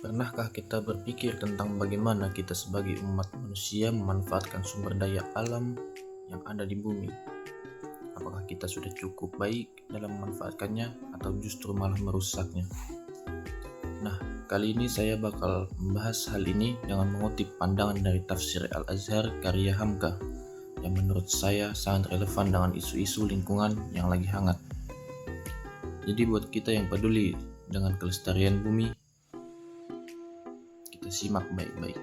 Pernahkah kita berpikir tentang bagaimana kita sebagai umat manusia memanfaatkan sumber daya alam yang ada di bumi? Apakah kita sudah cukup baik dalam memanfaatkannya atau justru malah merusaknya? Nah, kali ini saya bakal membahas hal ini dengan mengutip pandangan dari Tafsir Al-Azhar karya Hamka yang menurut saya sangat relevan dengan isu-isu lingkungan yang lagi hangat. Jadi buat kita yang peduli dengan kelestarian bumi, kita simak baik-baik.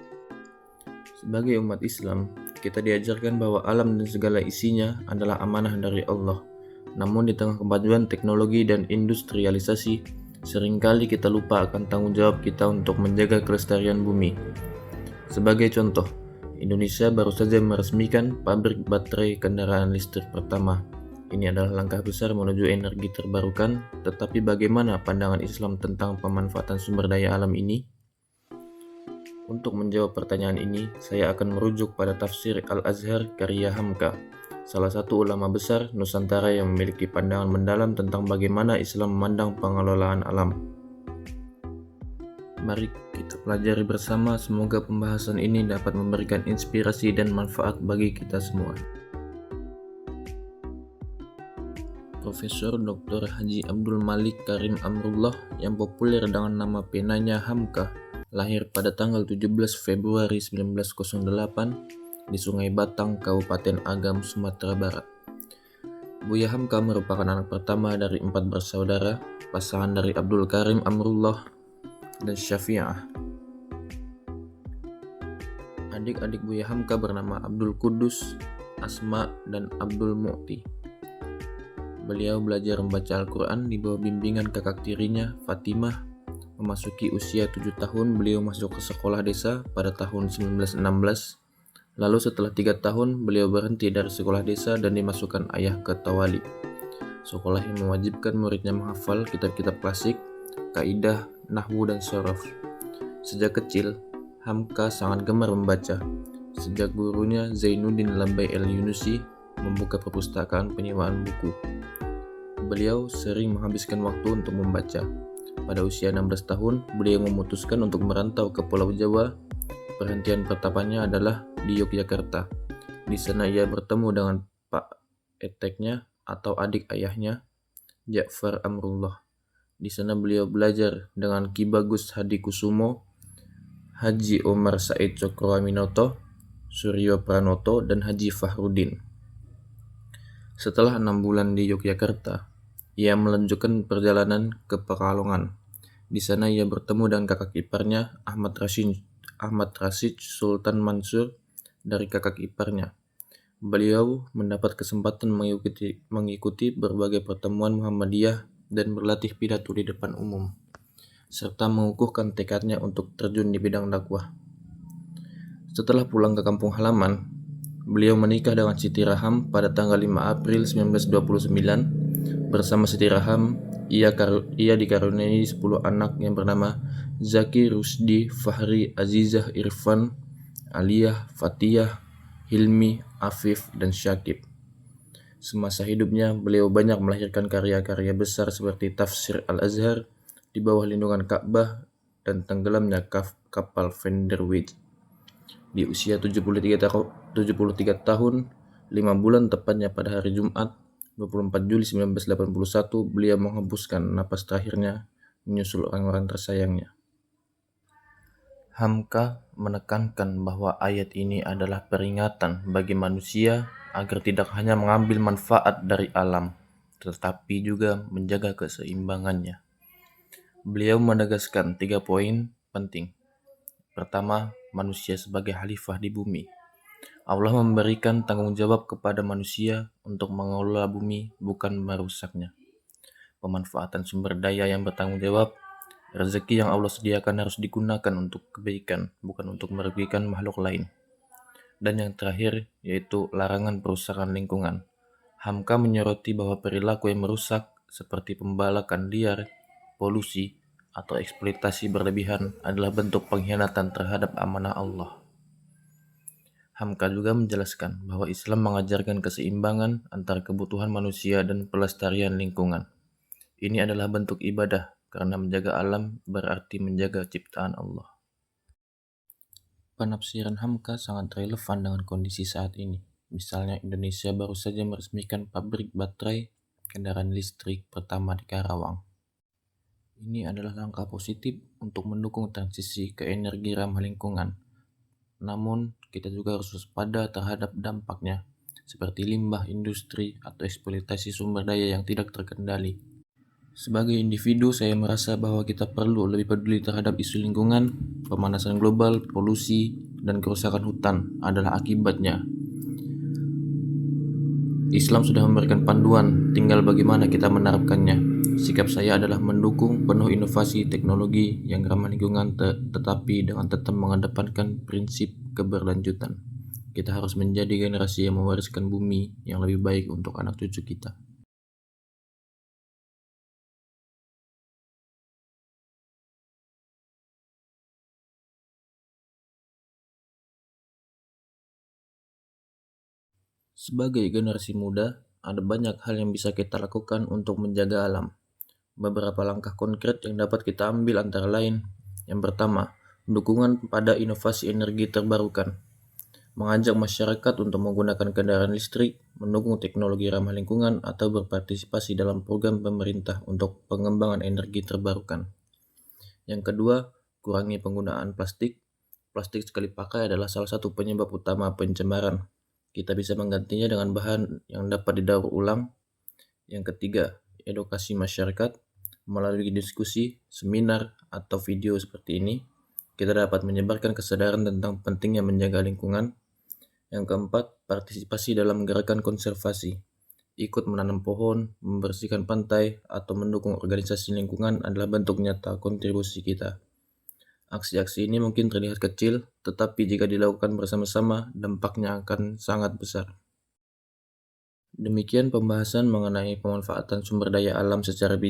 Sebagai umat Islam, kita diajarkan bahwa alam dan segala isinya adalah amanah dari Allah. Namun di tengah kemajuan teknologi dan industrialisasi, seringkali kita lupa akan tanggung jawab kita untuk menjaga kelestarian bumi. Sebagai contoh, Indonesia baru saja meresmikan pabrik baterai kendaraan listrik pertama. Ini adalah langkah besar menuju energi terbarukan, tetapi bagaimana pandangan Islam tentang pemanfaatan sumber daya alam ini? Untuk menjawab pertanyaan ini, saya akan merujuk pada Tafsir Al-Azhar karya Hamka, salah satu ulama besar Nusantara yang memiliki pandangan mendalam tentang bagaimana Islam memandang pengelolaan alam. Mari kita pelajari bersama, semoga pembahasan ini dapat memberikan inspirasi dan manfaat bagi kita semua. Profesor Dr. Haji Abdul Malik Karim Amrullah yang populer dengan nama penanya Hamka lahir pada tanggal 17 Februari 1908 di Sungai Batang, Kabupaten Agam, Sumatera Barat. Buya Hamka merupakan anak pertama dari 4 bersaudara, pasangan dari Abdul Karim Amrullah dan Syafi'ah. Adik-adik Buya Hamka bernama Abdul Kudus, Asma, dan Abdul Mu'ti. Beliau belajar membaca Al-Quran di bawah bimbingan kakak tirinya, Fatimah. Memasuki usia 7 tahun, beliau masuk ke sekolah desa pada tahun 1916. Lalu setelah 3 tahun, beliau berhenti dari sekolah desa dan dimasukkan ayah ke Tawali, sekolah yang mewajibkan muridnya menghafal kitab-kitab klasik, kaidah, nahwu, dan shorof. Sejak kecil, Hamka sangat gemar membaca. Sejak gurunya Zainuddin Labai El-Yunusi membuka perpustakaan penyewaan buku, beliau sering menghabiskan waktu untuk membaca. Pada usia 16 tahun, beliau memutuskan untuk merantau ke Pulau Jawa. Perhentian pertamanya adalah di Yogyakarta. Di sana ia bertemu dengan Pak Eteknya atau adik ayahnya, Ja'far Amrullah. Di sana beliau belajar dengan Ki Bagus Hadikusumo, Haji Omar Said Cokroaminoto, Suryo Pranoto, dan Haji Fahrudin. Setelah 6 bulan di Yogyakarta, ia melanjutkan perjalanan ke Pekalongan. Di sana ia bertemu dengan kakak iparnya Ahmad Rashid Sultan Mansur dari kakak iparnya. Beliau mendapat kesempatan mengikuti berbagai pertemuan Muhammadiyah dan berlatih pidato di depan umum, serta mengukuhkan tekadnya untuk terjun di bidang dakwah. Setelah pulang ke kampung halaman, beliau menikah dengan Siti Raham pada tanggal 5 April 1929. Bersama Siti Raham, ia dikaruniai 10 anak yang bernama Zaki, Rusdi, Fahri, Azizah, Irfan, Aliyah, Fatiyah, Hilmi, Afif, dan Syakib. Semasa hidupnya, beliau banyak melahirkan karya-karya besar seperti Tafsir Al-Azhar, Di Bawah Lindungan Ka'bah, dan Tenggelamnya Kapal Van der Weyden. Di usia 73 tahun, 5 bulan tepatnya pada hari Jumat, 24 Juli 1981, beliau menghembuskan napas terakhirnya menyusul orang-orang tersayangnya. Hamka menekankan bahwa ayat ini adalah peringatan bagi manusia agar tidak hanya mengambil manfaat dari alam, tetapi juga menjaga keseimbangannya. Beliau menegaskan 3 poin penting. Pertama, manusia sebagai khalifah di bumi. Allah memberikan tanggung jawab kepada manusia untuk mengelola bumi, bukan merusaknya. Pemanfaatan sumber daya yang bertanggung jawab, rezeki yang Allah sediakan harus digunakan untuk kebaikan, bukan untuk merugikan makhluk lain. Dan yang terakhir, yaitu larangan perusakan lingkungan. Hamka menyoroti bahwa perilaku yang merusak, seperti pembalakan liar, polusi, atau eksploitasi berlebihan adalah bentuk pengkhianatan terhadap amanah Allah. Hamka juga menjelaskan bahwa Islam mengajarkan keseimbangan antara kebutuhan manusia dan pelestarian lingkungan. Ini adalah bentuk ibadah, karena menjaga alam berarti menjaga ciptaan Allah. Penafsiran Hamka sangat relevan dengan kondisi saat ini. Misalnya Indonesia baru saja meresmikan pabrik baterai kendaraan listrik pertama di Karawang. Ini adalah langkah positif untuk mendukung transisi ke energi ramah lingkungan. Namun, kita juga harus waspada terhadap dampaknya, seperti limbah industri atau eksploitasi sumber daya yang tidak terkendali. Sebagai individu, saya merasa bahwa kita perlu lebih peduli terhadap isu lingkungan, pemanasan global, polusi, dan kerusakan hutan adalah akibatnya. Islam sudah memberikan panduan, tinggal bagaimana kita menerapkannya. Sikap saya adalah mendukung penuh inovasi teknologi yang ramah lingkungan tetapi dengan tetap mengedepankan prinsip keberlanjutan. Kita harus menjadi generasi yang mewariskan bumi yang lebih baik untuk anak cucu kita. Sebagai generasi muda, ada banyak hal yang bisa kita lakukan untuk menjaga alam. Beberapa langkah konkret yang dapat kita ambil antara lain. Yang pertama, dukungan pada inovasi energi terbarukan. Mengajak masyarakat untuk menggunakan kendaraan listrik, mendukung teknologi ramah lingkungan, atau berpartisipasi dalam program pemerintah untuk pengembangan energi terbarukan. Yang kedua, kurangi penggunaan plastik. Plastik sekali pakai adalah salah satu penyebab utama pencemaran. Kita bisa menggantinya dengan bahan yang dapat didaur ulang. Yang ketiga, edukasi masyarakat. Melalui diskusi, seminar, atau video seperti ini, kita dapat menyebarkan kesadaran tentang pentingnya menjaga lingkungan. Yang keempat, partisipasi dalam gerakan konservasi. Ikut menanam pohon, membersihkan pantai, atau mendukung organisasi lingkungan adalah bentuk nyata kontribusi kita. Aksi-aksi ini mungkin terlihat kecil, tetapi jika dilakukan bersama-sama, dampaknya akan sangat besar. Demikian pembahasan mengenai pemanfaatan sumber daya alam secara bijak.